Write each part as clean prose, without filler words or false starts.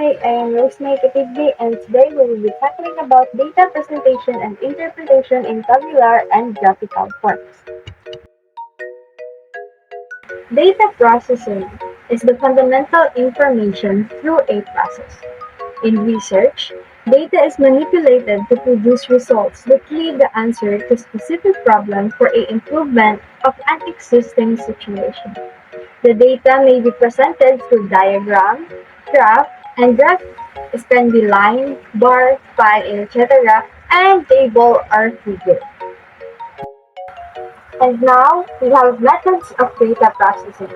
Hi, I am Rosemary Katigbi, and today we will be tackling about data presentation and interpretation in tabular and graphical forms. Data processing is the fundamental information through a process. In research, data is manipulated to produce results that lead the answer to a specific problem for a improvement of an existing situation. The data may be presented through diagram, graph, and graph can be line, bar, pie, etc., and table or figure. And now we have methods of data processing.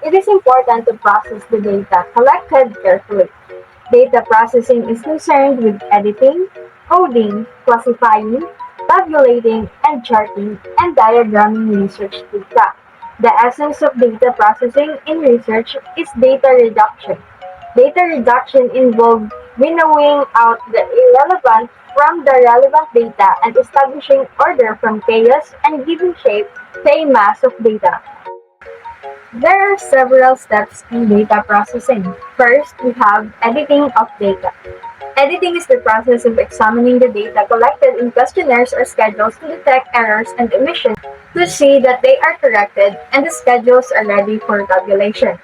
It is important to process the data collected carefully. Data processing is concerned with editing, coding, classifying, tabulating, and charting, and diagramming research data. The essence of data processing in research is data reduction. Data reduction involves winnowing out the irrelevant from the relevant data and establishing order from chaos and giving shape to a mass of data. There are several steps in data processing. First, we have editing of data. Editing is the process of examining the data collected in questionnaires or schedules to detect errors and omissions to see that they are corrected and the schedules are ready for tabulation.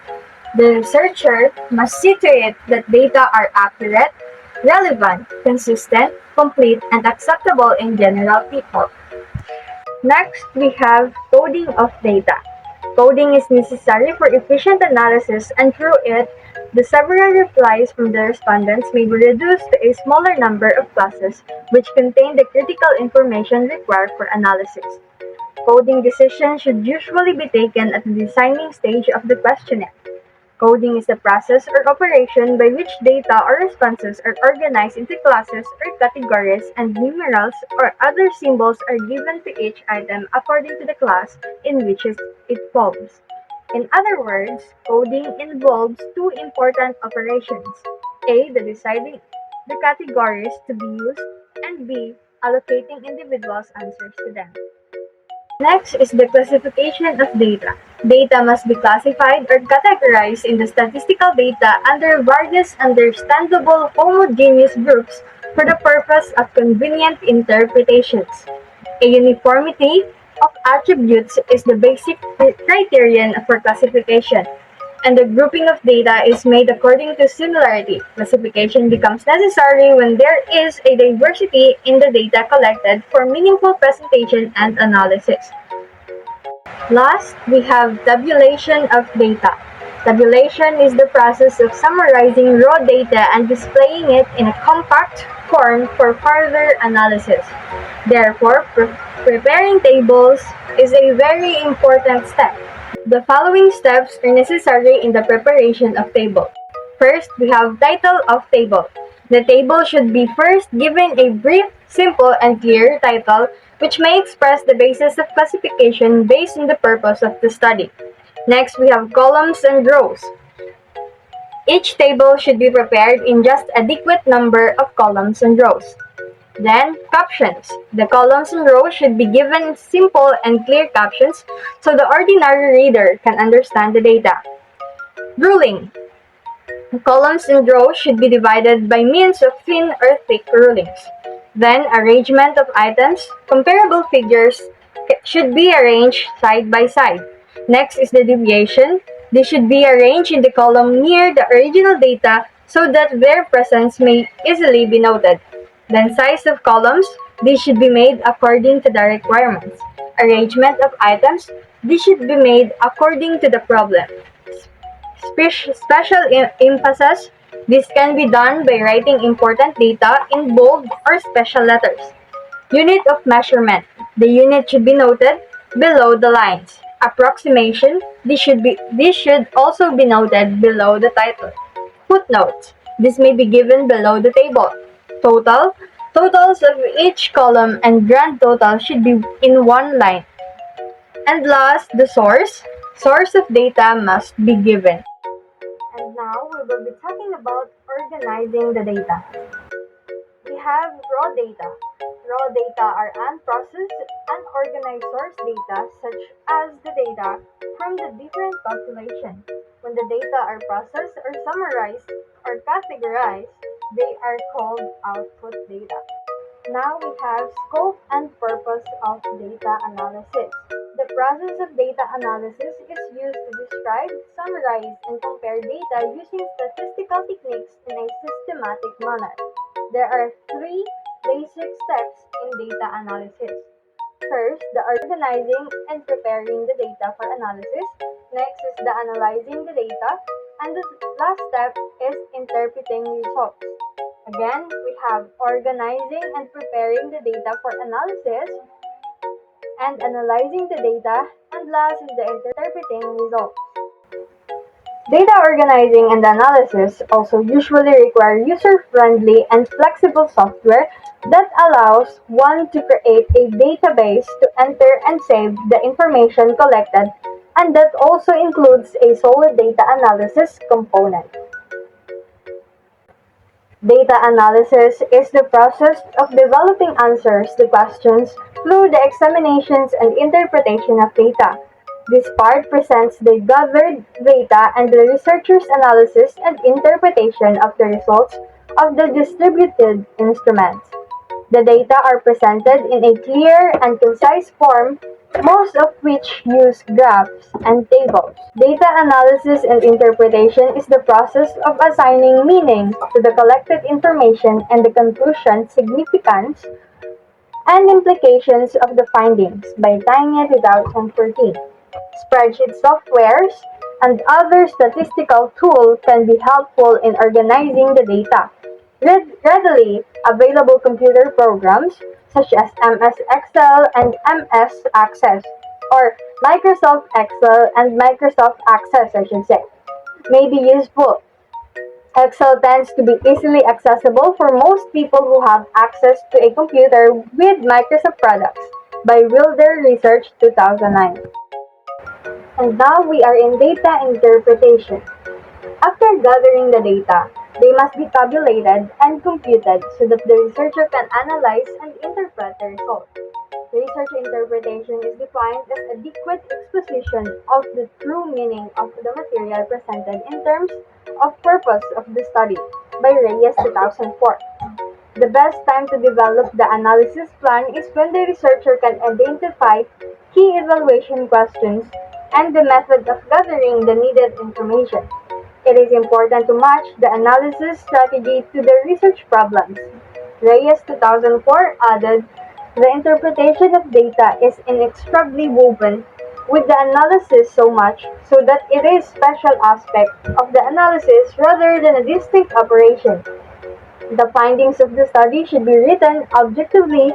The researcher must see to it that data are accurate, relevant, consistent, complete, and acceptable in general people. Next, we have coding of data. Coding is necessary for efficient analysis, and through it, the several replies from the respondents may be reduced to a smaller number of classes which contain the critical information required for analysis. Coding decisions should usually be taken at the designing stage of the questionnaire. Coding is the process or operation by which data or responses are organized into classes or categories and numerals or other symbols are given to each item according to the class in which it falls. In other words, coding involves two important operations. A. The deciding the categories to be used, and B. Allocating individuals' answers to them. Next is the classification of data. Data must be classified or categorized in the statistical data under various understandable homogeneous groups for the purpose of convenient interpretations. A uniformity of attributes is the basic criterion for classification, and the grouping of data is made according to similarity. Classification becomes necessary when there is a diversity in the data collected for meaningful presentation and analysis. Last, we have tabulation of data. Tabulation is the process of summarizing raw data and displaying it in a compact form for further analysis. Therefore, preparing tables is a very important step. The following steps are necessary in the preparation of table. First, we have title of table. The table should be first given a brief, simple, and clear title which may express the basis of classification based on the purpose of the study. Next, we have columns and rows. Each table should be prepared in just adequate number of columns and rows. Then, captions. The columns and rows should be given simple and clear captions so the ordinary reader can understand the data. Ruling. The columns and rows should be divided by means of thin or thick rulings. Then, arrangement of items. Comparable figures should be arranged side by side. Next is the deviation. They should be arranged in the column near the original data so that their presence may easily be noted. Then size of columns. These should be made according to the requirements. Arrangement of items. These should be made according to the problem. Special emphasis. This can be done by writing important data in bold or special letters. Unit of measurement. The unit should be noted below the lines. Approximation. This should also be noted below the title. Footnotes. This may be given below the table. Total. Totals of each column and grand total should be in one line. And last, the source. Source of data must be given. And now we will be talking about organizing the data. We have raw data. Raw data are unprocessed, unorganized source data such as the data from the different populations. When When the data are processed or summarized or categorized, they are called output data. Now we have scope and purpose of data analysis. The process of data analysis is used to describe, summarize, and compare data using statistical techniques in a systematic manner. There are three basic steps in data analysis. First, the organizing and preparing the data for analysis. Next is the analyzing the data. And the last step is interpreting results. Again, we have organizing and preparing the data for analysis and analyzing the data. And last is the interpreting results. Data organizing and analysis also usually require user-friendly and flexible software that allows one to create a database to enter and save the information collected, and that also includes a solid data analysis component. Data analysis is the process of developing answers to questions through the examinations and interpretation of data. This part presents the gathered data and the researcher's analysis and interpretation of the results of the distributed instruments. The data are presented in a clear and concise form, most of which use graphs and tables. Data analysis and interpretation is the process of assigning meaning to the collected information and the conclusion, significance, and implications of the findings by tying it to 2014. Spreadsheet softwares and other statistical tools can be helpful in organizing the data. Readily available computer programs such as MS Excel and MS Access, or Microsoft Excel and Microsoft Access, I should say, may be useful. Excel tends to be easily accessible for most people who have access to a computer with Microsoft products by Wilder Research 2009. And now we are in data interpretation. After gathering the data, they must be tabulated and computed so that the researcher can analyze and interpret the result. Research interpretation is defined as adequate exposition of the true meaning of the material presented in terms of purpose of the study by Reyes 2004. The best time to develop the analysis plan is when the researcher can identify key evaluation questions and the method of gathering the needed information. It is important to match the analysis strategy to the research problems. Reyes 2004 added, the interpretation of data is inextricably woven with the analysis so much so that it is special aspect of the analysis rather than a distinct operation. The findings of the study should be written objectively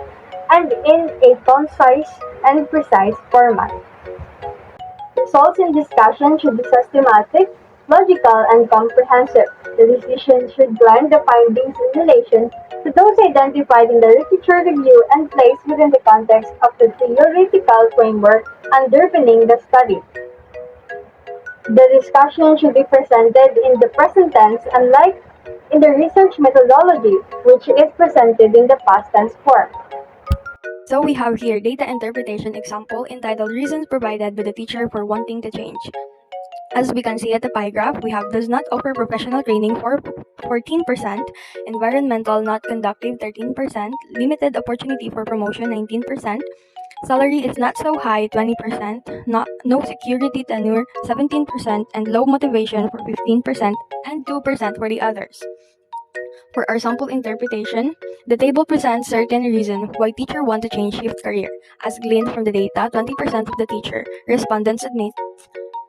and in a concise and precise format. Results in discussion should be systematic, logical, and comprehensive. The decision should blend the findings in relation to those identified in the literature review and placed within the context of the theoretical framework underpinning the study. The discussion should be presented in the present tense, unlike in the research methodology, which is presented in the past tense form. So we have here data interpretation example entitled Reasons Provided by the Teacher for Wanting to Change. As we can see at the pie graph, we have does not offer professional training for 14%, environmental not conductive 13%, limited opportunity for promotion 19%, salary is not so high 20%, no security tenure 17%, and low motivation for 15%, and 2% for the others. For our sample interpretation, the table presents certain reasons why teacher want to change shift career. As gleaned from the data, 20% of the teacher respondents admit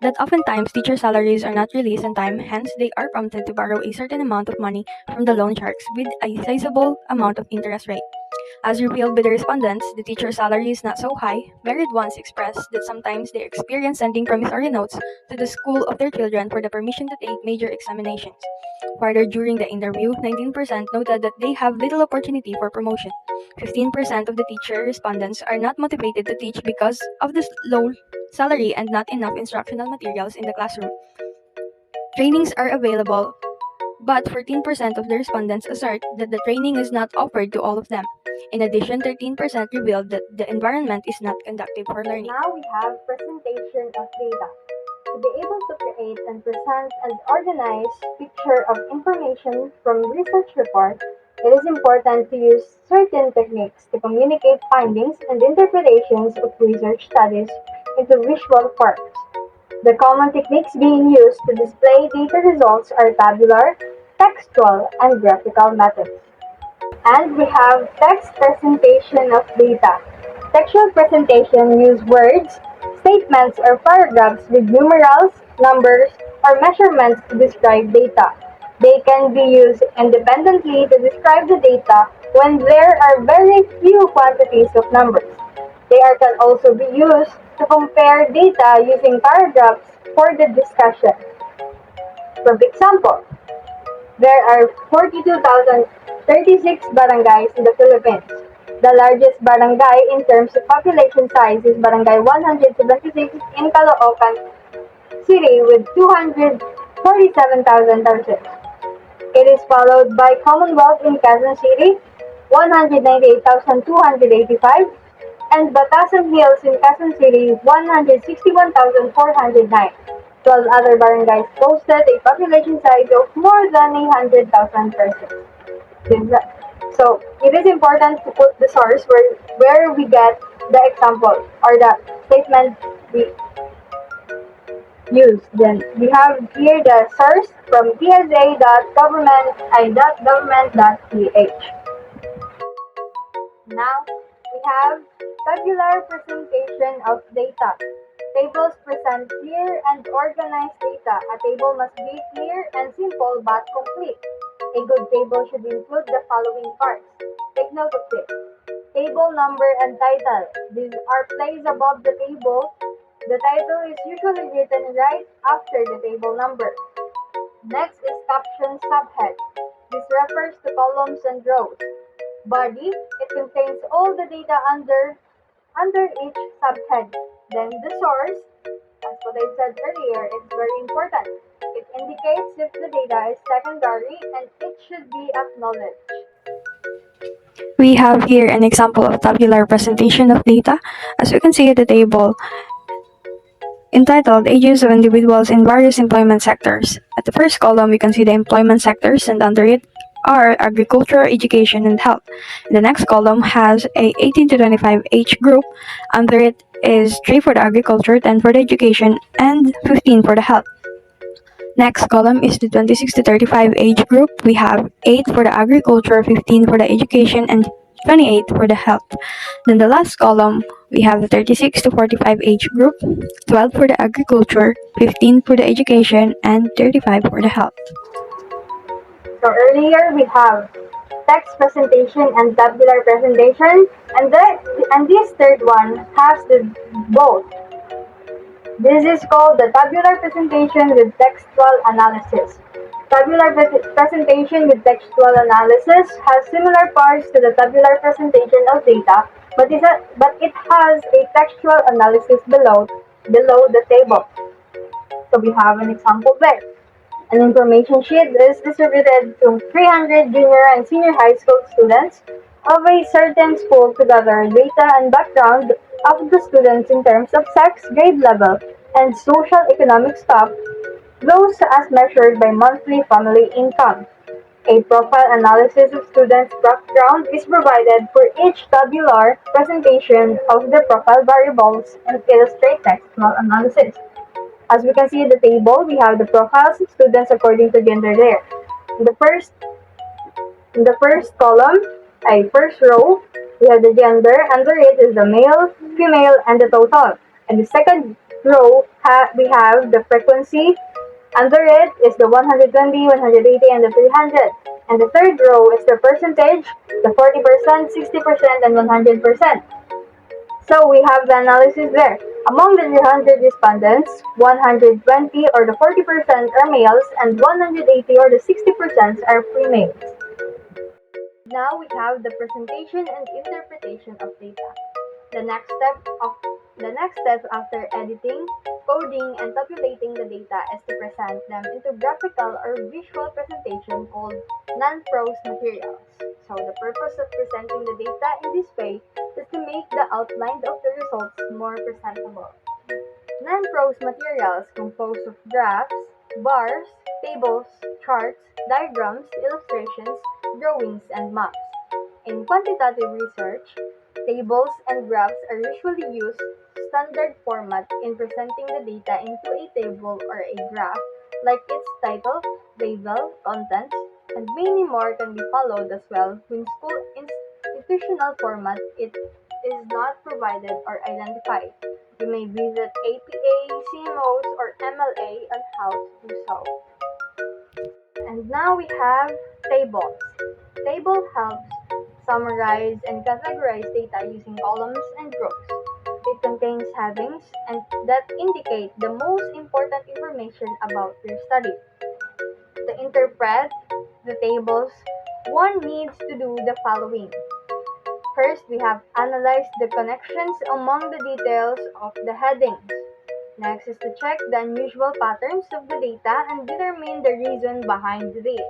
that oftentimes teacher salaries are not released on time, hence they are prompted to borrow a certain amount of money from the loan sharks with a sizable amount of interest rate. As revealed by the respondents, the teacher salary is not so high. Married ones expressed that sometimes they experience sending promissory notes to the school of their children for the permission to take major examinations. Further, during the interview, 19% noted that they have little opportunity for promotion. 15% of the teacher respondents are not motivated to teach because of the low salary and not enough instructional materials in the classroom. Trainings are available, but 14% of the respondents assert that the training is not offered to all of them. In addition, 13% revealed that the environment is not conducive for learning. Now we have presentation of data. To be able to create and present an organized picture of information from research reports, it is important to use certain techniques to communicate findings and interpretations of research studies into visual forms. The common techniques being used to display data results are tabular, textual, and graphical methods. And we have text presentation of data. Textual presentation use words, statements, or paragraphs with numerals, numbers, or measurements to describe data. They can be used independently to describe the data when there are very few quantities of numbers. Can also be used to compare data using paragraphs for the discussion. For example, there are 42,036 barangays in the Philippines. The largest barangay in terms of population size is Barangay 176 in Caloocan City with 247,000 persons. It is followed by Commonwealth in Quezon City, 198,285, and Batasan Hills in Quezon City, 161,409. 12 other barangays posted a population size of more than 100,000 persons. So it is important to put the source where we get the example or the statement we use. Then we have here the source from tsa.government.ph. Now we have tabular presentation of data. Tables present clear and organized data. A table must be clear and simple but complete. A good table should include the following parts. Take note of this. Table number and title. These are placed above the table. The title is usually written right after the table number. Next is caption subhead. This refers to columns and rows. Body, it contains all the data under each subhead. Then the source, as what I said earlier, it's very important. It indicates if the data is secondary and it should be acknowledged. We have here an example of tabular presentation of data. As you can see at the table, entitled Ages of Individuals in Various Employment Sectors. At the first column, we can see the employment sectors, and under it are agriculture, education, and health. The next column has a 18 to 25 age group. Under it is 3 for the agriculture, 10 for the education, and 15 for the health. Next column is the 26 to 35 age group. We have 8 for the agriculture, 15 for the education, and 28 for the health. Then the last column, we have the 36 to 45 age group, 12 for the agriculture, 15 for the education, and 35 for the health. So earlier we have text presentation and tabular presentation, and this third one has the both. This is called the tabular presentation with textual analysis. Tabular presentation with textual analysis has similar parts to the tabular presentation of data, but it has a textual analysis below the table. So we have an example there. An information sheet is distributed to 300 junior and senior high school students of a certain school to gather data and background of the students in terms of sex, grade level, and social economic stuff, those as measured by monthly family income. A profile analysis of students' background is provided for each tabular presentation of the profile variables and illustrate textual analysis. As we can see in the table, we have the profiles of students according to gender there. In the first column, first row, we have the gender. Under it is the male, female, and the total. And the second row, we have the frequency. Under it is the 120, 180, and the 300. And the third row is the percentage, the 40%, 60%, and 100%. So we have the analysis there. Among the 300 respondents, 120 or the 40% are males and 180 or the 60% are females. Now we have the presentation and interpretation of data. The next step after editing, coding, and tabulating the data is to present them into graphical or visual presentation called non-prose materials. So the purpose of presenting the data in this way is to make the outline of the results more presentable. Non-prose materials composed of graphs, bars, tables, charts, diagrams, illustrations, drawings, and maps. In quantitative research, tables and graphs are usually used standard format in presenting the data into a table or a graph, like its title, label, contents, and many more can be followed as well when school institutional format it is not provided or identified. You may visit APA, CMOs, or MLA on how to do so. And now we have tables. Table helps summarize and categorize data using columns and rows. It contains headings and that indicate the most important information about your study. To interpret the tables, one needs to do the following. First, we have analyzed the connections among the details of the headings. Next is to check the unusual patterns of the data and determine the reason behind this.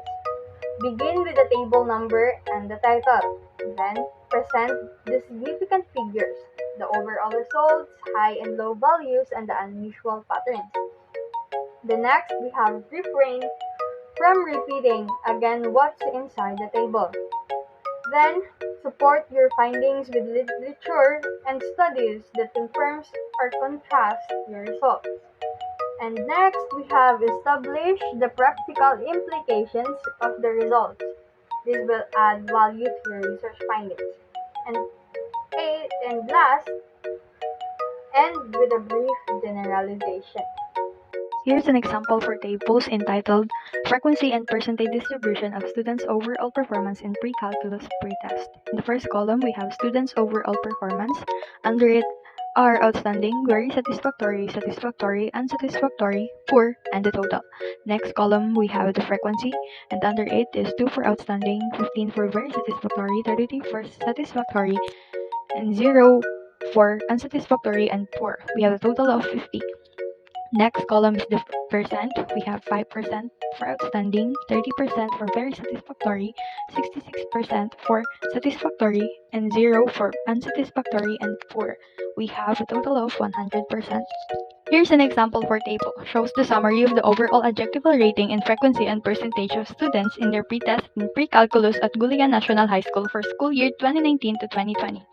Begin with the table number and the title. Then, present the significant figures, the overall results, high and low values, and the unusual patterns. The next, we have refrain from repeating again what's inside the table. Then, support your findings with literature and studies that confirms or contrasts your results. And next, we have establish the practical implications of the results. This will add value to your research findings. And last, end with a brief generalization. Here's an example for tables entitled Frequency and Percentage Distribution of Students' Overall Performance in Pre-Calculus Pre-Test. In the first column, we have students' overall performance. Under it are outstanding, very satisfactory, satisfactory, unsatisfactory, poor, and the total. Next column, we have the frequency, and under it is 2 for outstanding, 15 for very satisfactory, 33 for satisfactory, and 0 for unsatisfactory and poor. We have a total of 50. Next column is the percent. We have 5% for outstanding, 30% for very satisfactory, 66% for satisfactory, and 0 for unsatisfactory and poor. We have a total of 100%. Here's an example for table. Shows the summary of the overall adjectival rating in frequency and percentage of students in their pre-test and pre-calculus at Gulian National High School for school year 2019 to 2020.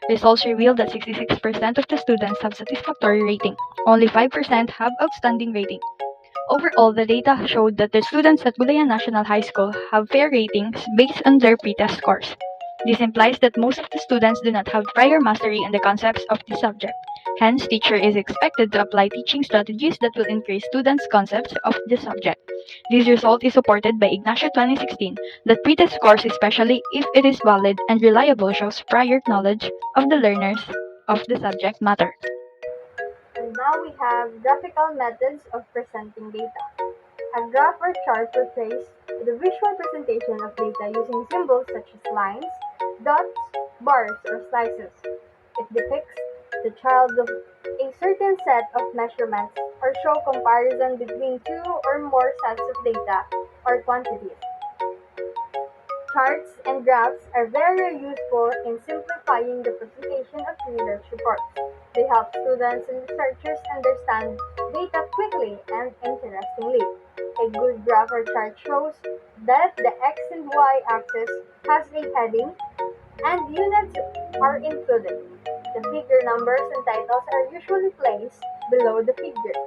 Results reveal that 66% of the students have satisfactory rating. Only 5% have outstanding rating. Overall, the data showed that the students at Gulian National High School have fair ratings based on their pre-test scores. This implies that most of the students do not have prior mastery in the concepts of the subject. Hence, teacher is expected to apply teaching strategies that will increase students' concepts of the subject. This result is supported by Ignacio 2016 that pretest scores, especially if it is valid and reliable, shows prior knowledge of the learners of the subject matter. And now we have graphical methods of presenting data. A graph or chart portrays the visual presentation of data using symbols such as lines, dots, bars, or slices. It depicts the child of a certain set of measurements or show comparison between two or more sets of data or quantities. Charts and graphs are very useful in simplifying the presentation of research reports. They help students and researchers understand data quickly and interestingly. A good graph or chart shows that the x and y axis has a heading and units are included. The figure numbers and titles are usually placed below the figure.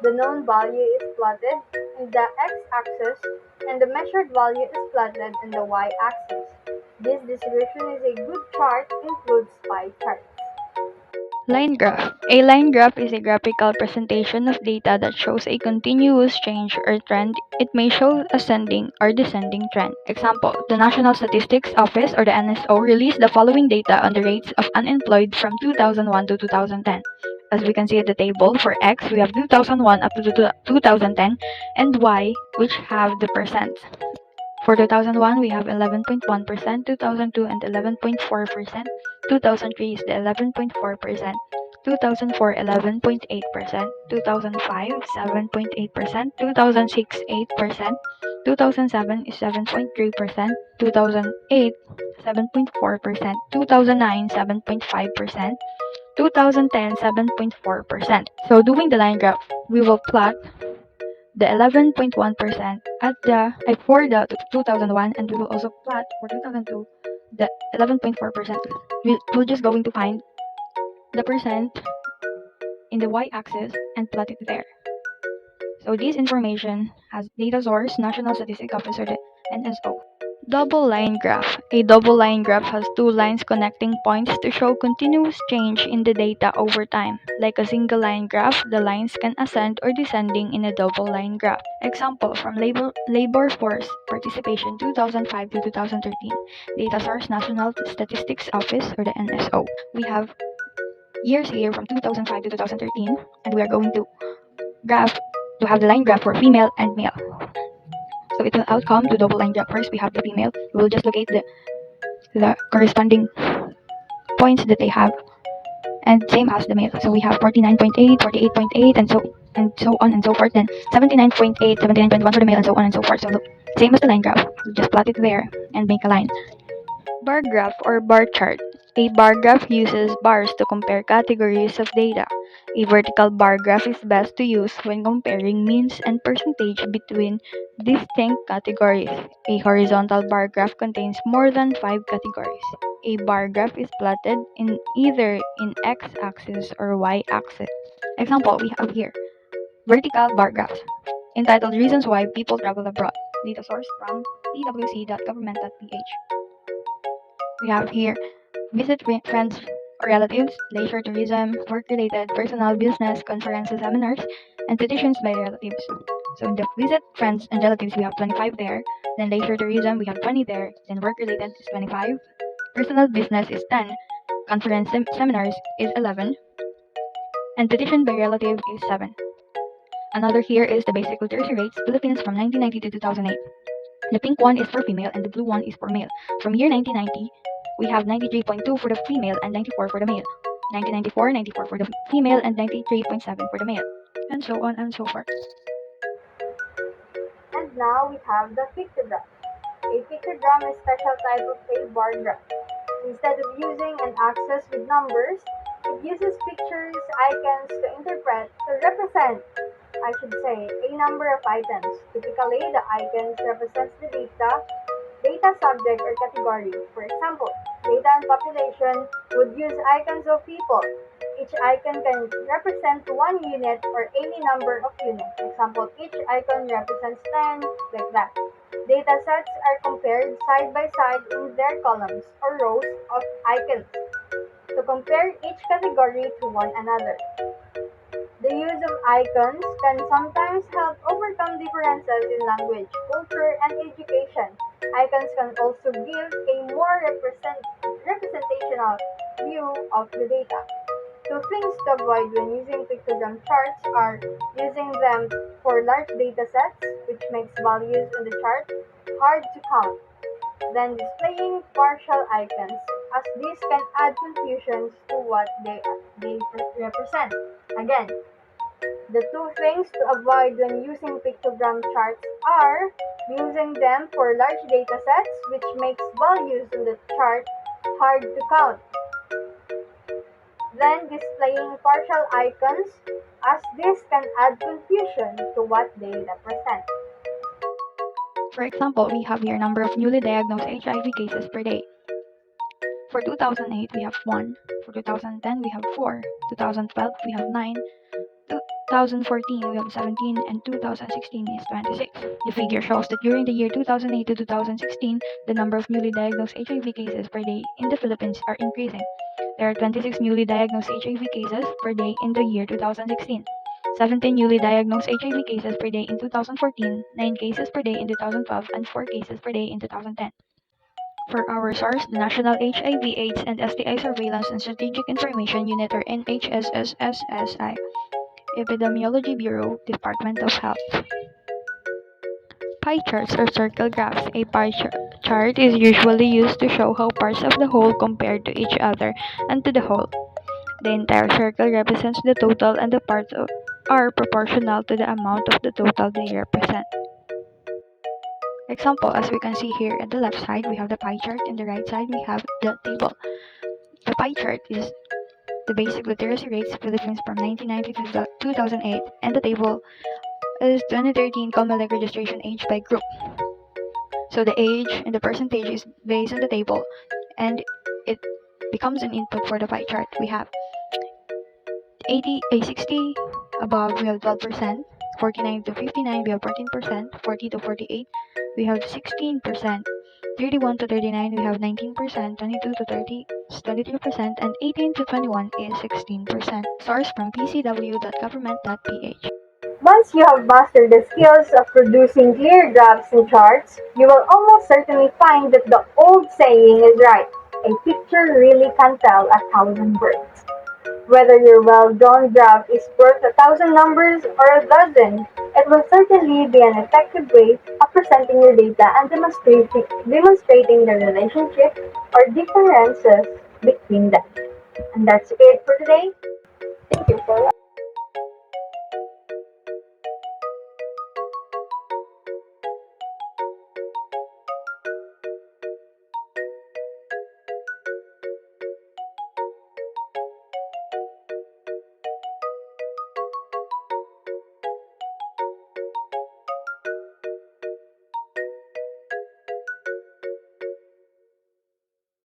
The known value is plotted in the x-axis and the measured value is plotted in the y-axis. This distribution is a good chart includes pie charts. Line graph. A line graph is a graphical presentation of data that shows a continuous change or trend. It may show ascending or descending trend. Example, the National Statistics Office or the NSO released the following data on the rates of unemployed from 2001 to 2010. As we can see at the table, for X, we have 2001 up to 2010, and Y, which have the percent. For 2001, we have 11.1%, 2002 and 11.4%, 2003 is the 11.4%, 2004 11.8%, 2005 7.8%, 2006 8%, 2007 is 7.3%, 2008 7.4%, 2009 7.5%, 2010, 7.4%. So doing the line graph, we will plot the 11.1% at for the 2001, and we will also plot for 2002 the 11.4%. We're just going to find the percent in the y-axis and plot it there. So this information has data source National Statistics Office or the NSO. Double line graph. A double line graph has two lines connecting points to show continuous change in the data over time. Like a single line graph, the lines can ascend or descending in a double line graph. Example from labor force participation 2005 to 2013. Data source National Statistics Office or the NSO. We have years here from 2005 to 2013, and we are going to have the line graph for female and male. So it will outcome to double line graph. First, we have the female. We will just locate the corresponding points that they have, and same as the male. So we have 49.8, 48.8, and so on and so forth. Then 79.8, 79.1 for the male, and so on and so forth. So look, same as the line graph. We just plot it there and make a line. Bar graph or bar chart. A bar graph uses bars to compare categories of data. A vertical bar graph is best to use when comparing means and percentage between distinct categories. A horizontal bar graph contains more than 5 categories. A bar graph is plotted in either in x-axis or y-axis. Example we have here. Vertical bar graphs entitled Reasons Why People Travel Abroad. Data source from pwc.government.ph. We have here visit friends or relatives, leisure tourism, work-related, personal, business, conferences, seminars, and petitions by relatives. So in the visit friends and relatives, we have 25 there. Then leisure tourism, we have 20 there. Then work-related is 25. Personal business is 10. Conference seminars is 11. And petition by relative is 7. Another here is the basic literacy rates, Philippines from 1990 to 2008. The pink one is for female and the blue one is for male. From year 1990, we have 93.2 for the female and 94 for the male. 1994, 94 for the female and 93.7 for the male. And so on and so forth. And now we have the pictogram. A pictogram is a special type of a bar graph. Instead of using an axis with numbers, it uses pictures, icons to represent, I should say, a number of items. Typically, the icons represents the data subject or category. For example, data and population would use icons of people. Each icon can represent one unit or any number of units. Example, each icon represents 10, like that. Data sets are compared side by side in their columns or rows of icons to compare each category to one another. The use of icons can sometimes help overcome differences in language, culture, and education. Icons can also give a more representational view of the data. Two things to avoid when using pictogram charts are using them for large data sets, which makes values on the chart hard to count, then displaying partial icons, as these can add confusion to what they represent. Again, the two things to avoid when using pictogram charts are using them for large data sets, which makes values on the chart hard to count. Then displaying partial icons, as this can add confusion to what they represent. For example, we have here number of newly diagnosed HIV cases per day. For 2008, we have 1. For 2010, we have 4. 2012, we have 9. 2014, we have 17, and 2016 is 26. The figure shows that during the year 2008 to 2016, the number of newly diagnosed HIV cases per day in the Philippines are increasing. There are 26 newly diagnosed HIV cases per day in the year 2016, 17 newly diagnosed HIV cases per day in 2014, 9 cases per day in 2012, and 4 cases per day in 2010. For our source, the National HIV/AIDS and STI Surveillance and Strategic Information Unit or NHSSSSI, Epidemiology Bureau, Department of Health. Pie charts or circle graphs. A pie chart is usually used to show how parts of the whole compare to each other and to the whole. The entire circle represents the total and the parts are proportional to the amount of the total they represent. Example, as we can see here at the left side, we have the pie chart, and the right side, we have the table. The pie chart is the basic literacy rates Philippines from 1990 to 2008, and the table is 2013 Comelec registration age by group. So the age and the percentage is based on the table, and it becomes an input for the pie chart. We have 60 above, we have 12%, 49 to 59, we have 14%, 40 to 48, we have 16%, 31 to 39, we have 19%, 22 to 30 is 23%, and 18 to 21 is 16%. Source from pcw.government.ph. Once you have mastered the skills of producing clear graphs and charts, you will almost certainly find that the old saying is right. A picture really can tell 1,000 words. Whether your well-drawn graph is worth 1,000 numbers or a dozen, it will certainly be an effective way of presenting your data and demonstrating the relationship or differences between them. And that's it for today. Thank you for watching.